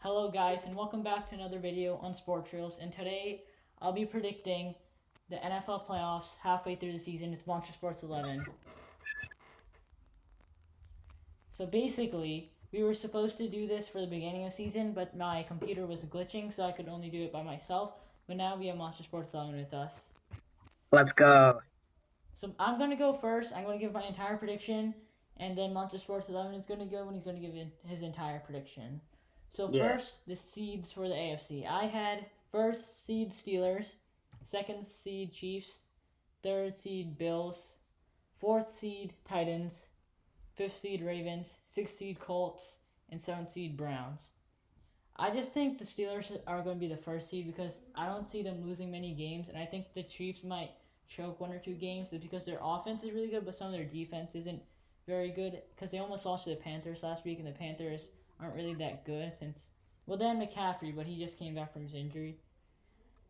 Hello guys and welcome back to another video on Sports Reels, and today I'll be predicting the NFL playoffs halfway through the season with Monster Sports 11. So basically, we were supposed to do this for the beginning of the season, but my computer was glitching so I could only do it by myself, but now we have Monster Sports 11 with us. Let's go. So I'm going to go first. I'm going to give my entire prediction, and then Monster Sports 11 is going to go and he's going to give his entire prediction. So Yeah. first, the seeds for the AFC. I had first seed Steelers, second seed Chiefs, third seed Bills, fourth seed Titans, fifth seed Ravens, sixth seed Colts, and seventh seed Browns. I just think the Steelers are going to be the first seed because I don't see them losing many games, and I think the Chiefs might choke one or two games because their offense is really good, but some of their defense isn't very good because they almost lost to the Panthers last week, and the Panthers aren't really that good since, well, they had McCaffrey, but he just came back from his injury.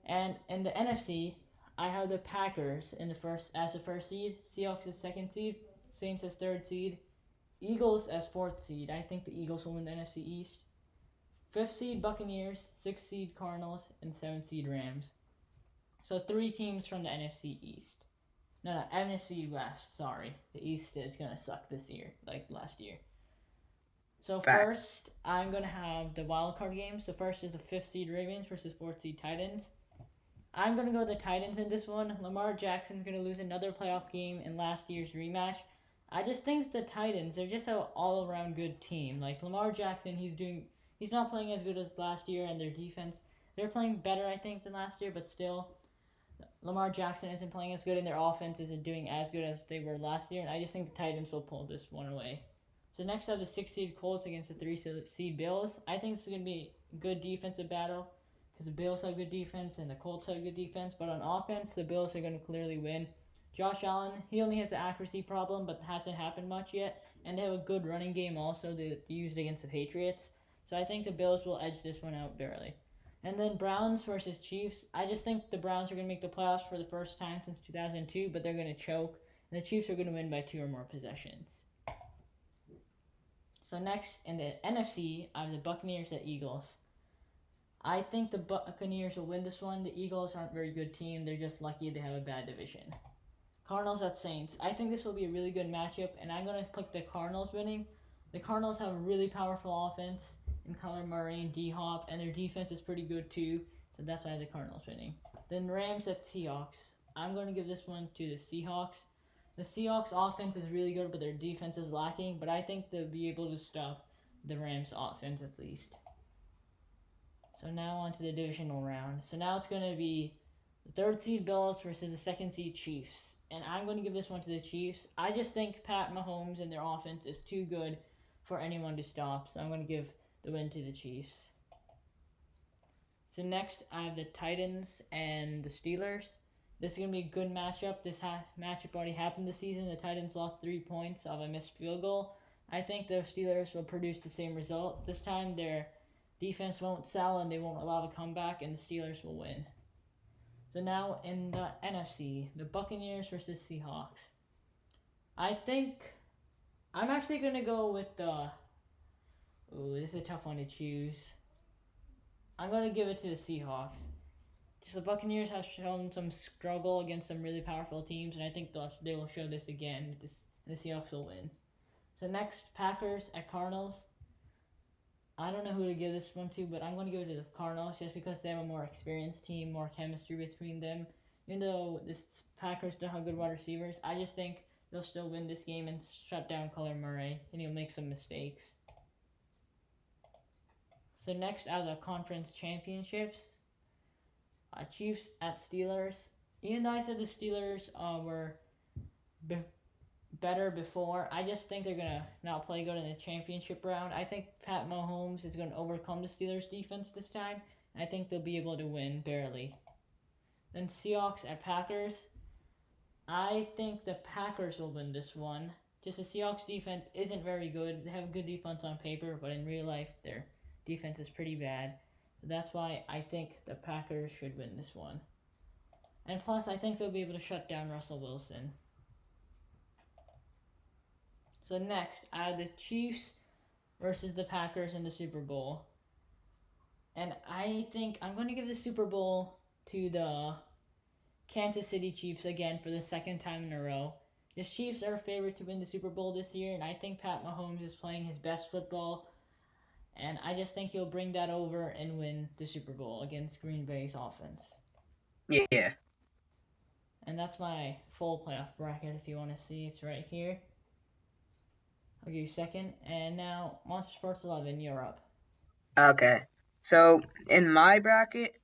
And in the NFC, I have the Packers in the first as the first seed, Seahawks as second seed, Saints as third seed, Eagles as fourth seed. I think the Eagles will win the NFC East. Fifth seed Buccaneers, sixth seed Cardinals, and seventh seed Rams. So three teams from the NFC East. No, NFC West. Sorry, the East is gonna suck this year, like last year. So Facts. first, I'm gonna have the wild card games. So first is the fifth seed Ravens versus fourth seed Titans. I'm gonna go the Titans in this one. Lamar Jackson's gonna lose another playoff game in last year's rematch. I just think the Titans, they're just an all around good team. Like Lamar Jackson, he's not playing as good as last year, and their defense, they're playing better I think than last year, but still Lamar Jackson isn't playing as good, and their offense isn't doing as good as they were last year, and I just think the Titans will pull this one away. So next up, the six seed Colts against the three seed Bills. I think this is going to be a good defensive battle because the Bills have good defense and the Colts have good defense. But on offense, the Bills are going to clearly win. Josh Allen, he only has an accuracy problem, but hasn't happened much yet. And they have a good running game also they used against the Patriots. So I think the Bills will edge this one out barely. And then Browns versus Chiefs. I just think the Browns are going to make the playoffs for the first time since 2002, but they're going to choke. And the Chiefs are going to win by two or more possessions. So next in the NFC, I have the Buccaneers at Eagles. I think the Buccaneers will win this one. The Eagles aren't a very good team. They're just lucky they have a bad division. Cardinals at Saints. I think this will be a really good matchup, and I'm going to pick the Cardinals winning. The Cardinals have a really powerful offense in Kyler Murray and D Hop, and their defense is pretty good too. So that's why the Cardinals winning. Then Rams at Seahawks. I'm going to give this one to the Seahawks. The Seahawks offense is really good, but their defense is lacking. But I think they'll be able to stop the Rams offense at least. So now on to the divisional round. So now it's going to be the third seed Bills versus the second seed Chiefs. And I'm going to give this one to the Chiefs. I just think Pat Mahomes and their offense is too good for anyone to stop. So I'm going to give the win to the Chiefs. So next, I have the Titans and the Steelers. This is going to be a good matchup. This matchup already happened this season. The Titans lost 3 points off a missed field goal. I think the Steelers will produce the same result. This time, their defense won't sell and they won't allow a comeback, and the Steelers will win. So now in the NFC, the Buccaneers versus Seahawks. I think I'm actually going to go with the. Ooh, this is a tough one to choose. I'm going to give it to the Seahawks. Just the Buccaneers have shown some struggle against some really powerful teams, and I think they will show this again. And the Seahawks will win. So next, Packers at Cardinals. I don't know who to give this one to, but I'm going to give it to the Cardinals just because they have a more experienced team, more chemistry between them. Even though this Packers don't have good wide receivers, I just think they'll still win this game and shut down Kyler Murray, and he'll make some mistakes. So next, out of the conference championships, Chiefs at Steelers. Even though I said the Steelers were be- better before, I just think they're gonna not play good in the championship round. I think Pat Mahomes is gonna overcome the Steelers defense this time. And I think they'll be able to win barely. Then Seahawks at Packers. I think the Packers will win this one. Just the Seahawks defense isn't very good. They have a good defense on paper, but in real life, their defense is pretty bad. So that's why I think the Packers should win this one. And plus, I think they'll be able to shut down Russell Wilson. So next, I have the Chiefs versus the Packers in the Super Bowl. And I think I'm going to give the Super Bowl to the Kansas City Chiefs again for the second time in a row. The Chiefs are favored to win the Super Bowl this year, and I think Pat Mahomes is playing his best football. And I just think he'll bring that over and win the Super Bowl against Green Bay's offense. Yeah. And that's my full playoff bracket if you want to see. It's right here. I'll give you a second. And now, Monster Sports 11, you're up. Okay. So in my bracket,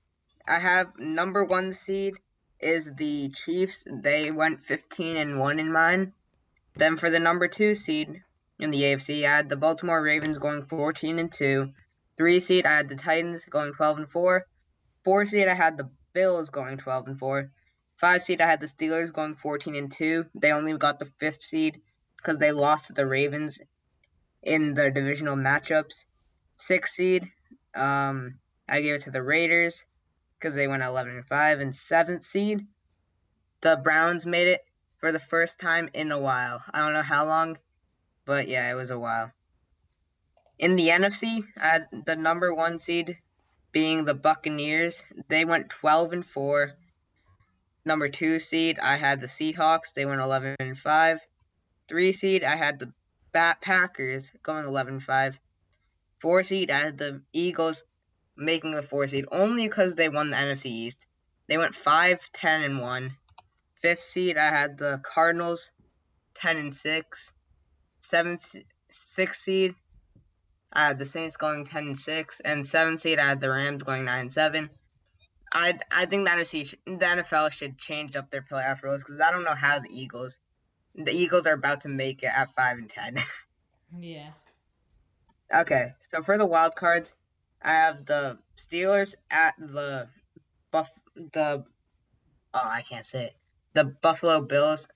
I have number 1 seed is the Chiefs. They went 15-1 in mine. Then for the number 2 seed in the AFC, I had the Baltimore Ravens going 14-2. 3 seed, I had the Titans going 12-4. 4 seed, I had the Bills going 12-4. 5 seed, I had the Steelers going 14-2. They only got the 5th seed because they lost to the Ravens in the divisional matchups. 6 seed, I gave it to the Raiders because they went 11-5. And 7th seed, the Browns made it for the first time in a while. I don't know how long, but yeah, it was a while. In the NFC, I had the number 1 seed being the Buccaneers. They went 12-4. Number 2 seed, I had the Seahawks. They went 11-5. 3 seed, I had the Packers going 11-5. 4 seed, I had the Eagles making the 4 seed only because they won the NFC East. They went 5-10-1. 5th seed, I had the Cardinals 10-6. 6th seed, I had the Saints going 10-6, and 7th seed I had the Rams going 9-7. I think the NFL should change up their playoff rules because I don't know how the Eagles are about to make it at 5-10. Yeah. Okay, so for the wild cards, I have the Steelers at the I can't say it. The Buffalo Bills.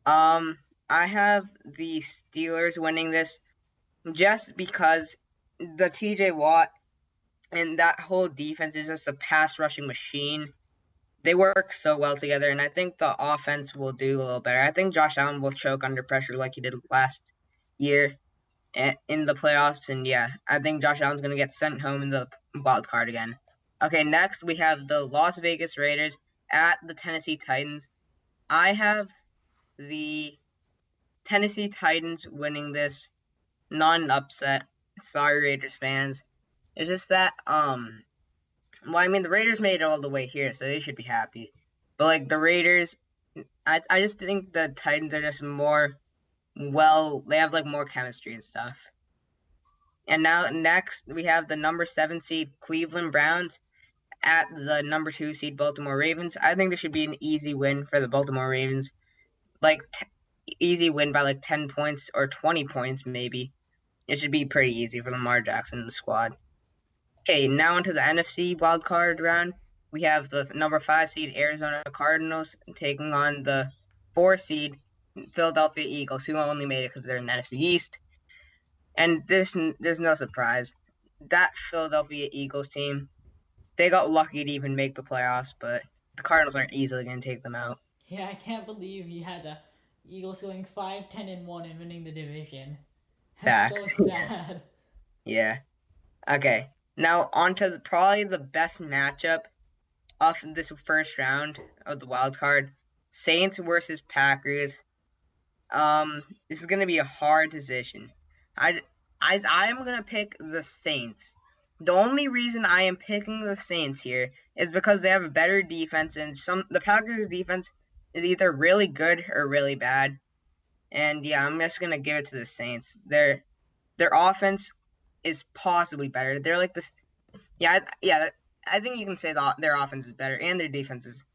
I have the Steelers winning this just because the TJ Watt and that whole defense is just a pass rushing machine. They work so well together, and I think the offense will do a little better. I think Josh Allen will choke under pressure like he did last year in the playoffs, and yeah, I think Josh Allen's going to get sent home in the wild card again. Okay, next we have the Las Vegas Raiders at the Tennessee Titans. I have the Tennessee Titans winning this, not an upset. Sorry, Raiders fans. It's just that, well, I mean, the Raiders made it all the way here, so they should be happy. But, like, the Raiders, I just think the Titans are just more, well, they have, like, more chemistry and stuff. And now, next, we have the number 7 seed Cleveland Browns at the number 2 seed Baltimore Ravens. I think this should be an easy win for the Baltimore Ravens. Like, easy win by, like, 10 points or 20 points, maybe. It should be pretty easy for Lamar Jackson and the squad. Okay, now into the NFC wildcard round. We have the number 5 seed Arizona Cardinals taking on the 4 seed Philadelphia Eagles, who only made it because they're in the NFC East. And there's no surprise. That Philadelphia Eagles team, they got lucky to even make the playoffs, but the Cardinals aren't easily going to take them out. Yeah, I can't believe you had the Eagles going 5-10-1 and winning the division. That's so sad. Yeah. Okay. Now on to probably the best matchup of this first round of the wild card. Saints versus Packers. This is gonna be a hard decision. I am gonna pick the Saints. The only reason I am picking the Saints here is because they have a better defense, and the Packers' defense is either really good or really bad. And yeah, I'm just gonna give it to the Saints. Their offense is possibly better. They're like this. Yeah. I think you can say their offense is better, and their defense is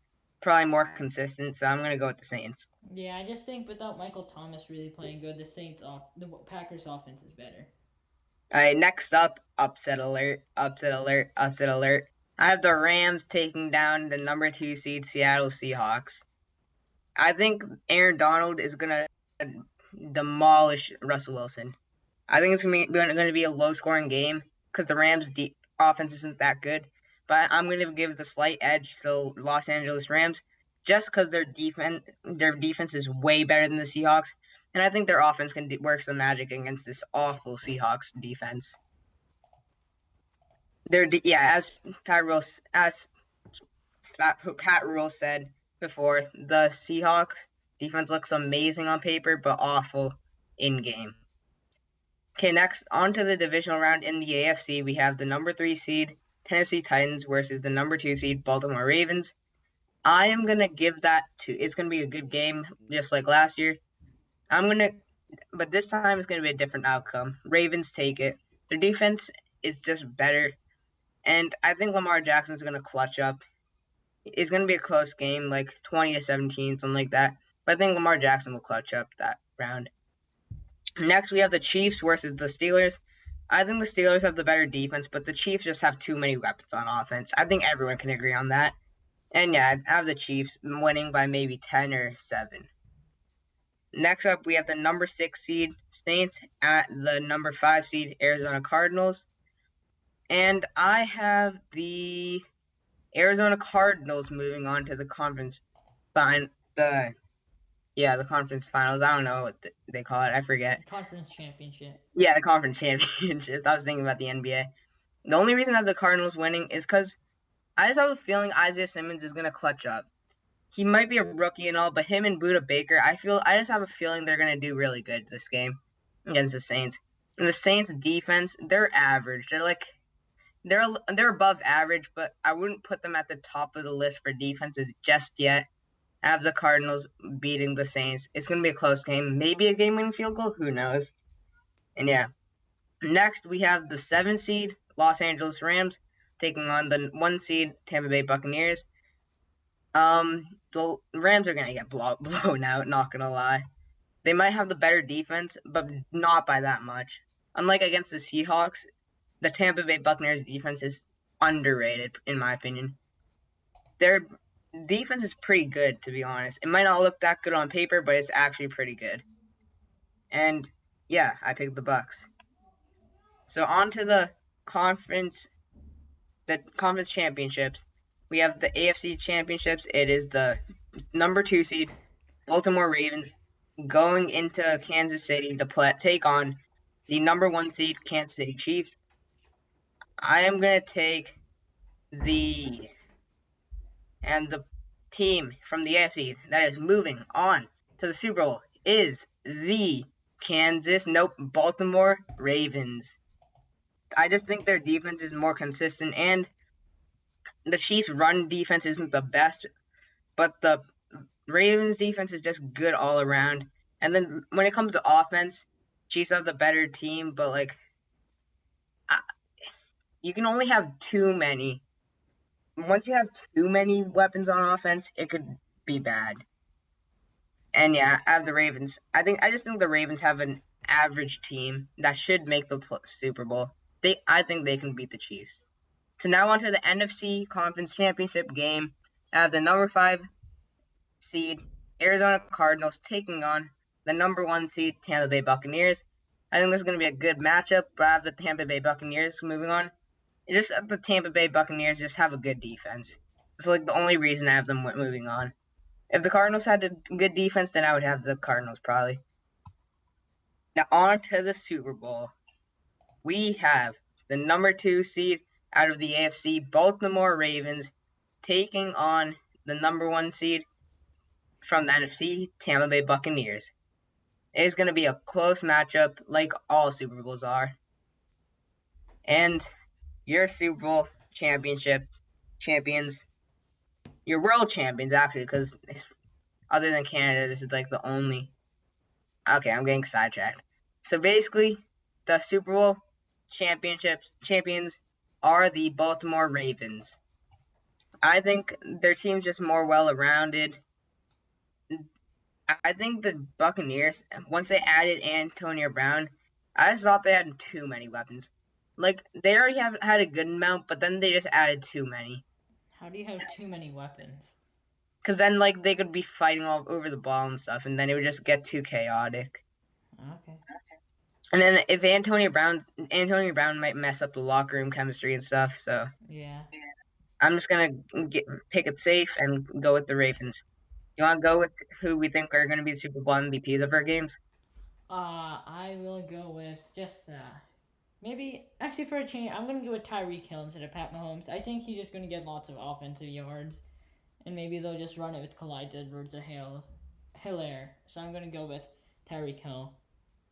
probably more consistent. So I'm gonna go with the Saints. Yeah, I just think without Michael Thomas really playing good, the Packers offense is better. All right, next up, upset alert, upset alert, upset alert. I have the Rams taking down the number 2 seed Seattle Seahawks. I think Aaron Donald is gonna demolish Russell Wilson. I think it's going to be a low-scoring game because the Rams' offense isn't that good. But I'm going to give the slight edge to Los Angeles Rams just because their defense is way better than the Seahawks, and I think their offense can work some magic against this awful Seahawks defense. as Pat Rule said before, the Seahawks defense looks amazing on paper, but awful in game. Okay, next on to the divisional round in the AFC, we have the number 3 seed Tennessee Titans versus the number 2 seed Baltimore Ravens. I am gonna give that to. It's gonna be a good game, just like last year. But this time it's gonna be a different outcome. Ravens take it. Their defense is just better, and I think Lamar Jackson's gonna clutch up. It's gonna be a close game, like 20-17, something like that. But I think Lamar Jackson will clutch up that round. Next, we have the Chiefs versus the Steelers. I think the Steelers have the better defense, but the Chiefs just have too many weapons on offense. I think everyone can agree on that. And yeah, I have the Chiefs winning by maybe 10 or 7. Next up, we have the number 6 seed Saints at the number 5 seed Arizona Cardinals. And I have the Arizona Cardinals moving on to the conference the conference finals. I don't know what they call it. I forget. Conference championship. Yeah, the conference championship. I was thinking about the NBA. The only reason I have the Cardinals winning is because I just have a feeling Isaiah Simmons is going to clutch up. He might be a rookie and all, but him and Budda Baker, I just have a feeling they're going to do really good this game against the Saints. And the Saints defense, they're average. They're above average, but I wouldn't put them at the top of the list for defenses just yet. I have the Cardinals beating the Saints. It's going to be a close game. Maybe a game-winning field goal. Who knows? And yeah. Next, we have the 7 seed Los Angeles Rams taking on the 1 seed Tampa Bay Buccaneers. The Rams are going to get blown out, not going to lie. They might have the better defense, but not by that much. Unlike against the Seahawks, the Tampa Bay Buccaneers defense is underrated, in my opinion. Their defense is pretty good, to be honest. It might not look that good on paper, but it's actually pretty good. And yeah, I picked the Bucs. So on to the conference championships. We have the AFC championships. It is the number 2 seed Baltimore Ravens going into Kansas City to take on the number 1 seed Kansas City Chiefs. I am going to take the team from the AFC that is moving on to the Super Bowl is the Baltimore Ravens. I just think their defense is more consistent, and the Chiefs' run defense isn't the best, but the Ravens' defense is just good all around. And then when it comes to offense, Chiefs have the better team, but you can only have too many. Once you have too many weapons on offense, it could be bad. And yeah, I have the Ravens. I just think the Ravens have an average team that should make the Super Bowl. I think they can beat the Chiefs. So now on to the NFC Conference Championship game. I have the number 5 seed Arizona Cardinals taking on the number 1 seed Tampa Bay Buccaneers. I think this is going to be a good matchup, but I have the Tampa Bay Buccaneers moving on. It's just the Tampa Bay Buccaneers just have a good defense. It's like the only reason I have them moving on. If the Cardinals had a good defense, then I would have the Cardinals probably. Now on to the Super Bowl. We have the number 2 seed out of the AFC, Baltimore Ravens, taking on the number 1 seed from the NFC, Tampa Bay Buccaneers. It is going to be a close matchup like all Super Bowls are. And your Super Bowl champions, your world champions actually, because other than Canada, this is like the only. Okay, I'm getting sidetracked. So basically, the Super Bowl champions are the Baltimore Ravens. I think their team's just more well-rounded. I think the Buccaneers, once they added Antonio Brown, I just thought they had too many weapons. They already had a good amount, but then they just added too many. How do you have too many weapons? Because then, they could be fighting all over the ball and stuff, and then it would just get too chaotic. Okay. And then if Antonio Brown might mess up the locker room chemistry and stuff, so. Yeah. I'm just going to pick it safe and go with the Ravens. You want to go with who we think are going to be the Super Bowl MVPs of our games? I will go with just maybe actually for a change, I'm gonna go with Tyreek Hill instead of Pat Mahomes. I think he's just gonna get lots of offensive yards, and maybe they'll just run it with Clyde Edwards-Helaire. So I'm gonna go with Tyreek Hill.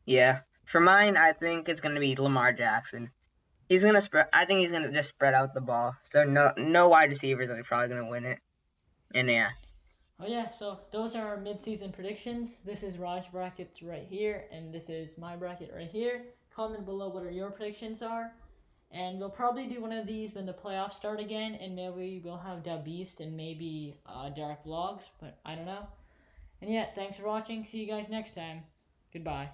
Yeah. For mine, I think it's gonna be Lamar Jackson. He's gonna spread. I think he's gonna just spread out the ball. So no wide receivers are probably gonna win it. And yeah. Oh yeah, so those are our mid-season predictions. This is Raj brackets right here, and this is my bracket right here. Comment below what your predictions are, and we'll probably do one of these when the playoffs start again, and maybe we'll have Da Beast and maybe Derek Vlogs, but I don't know. And yeah, thanks for watching. See you guys next time. Goodbye.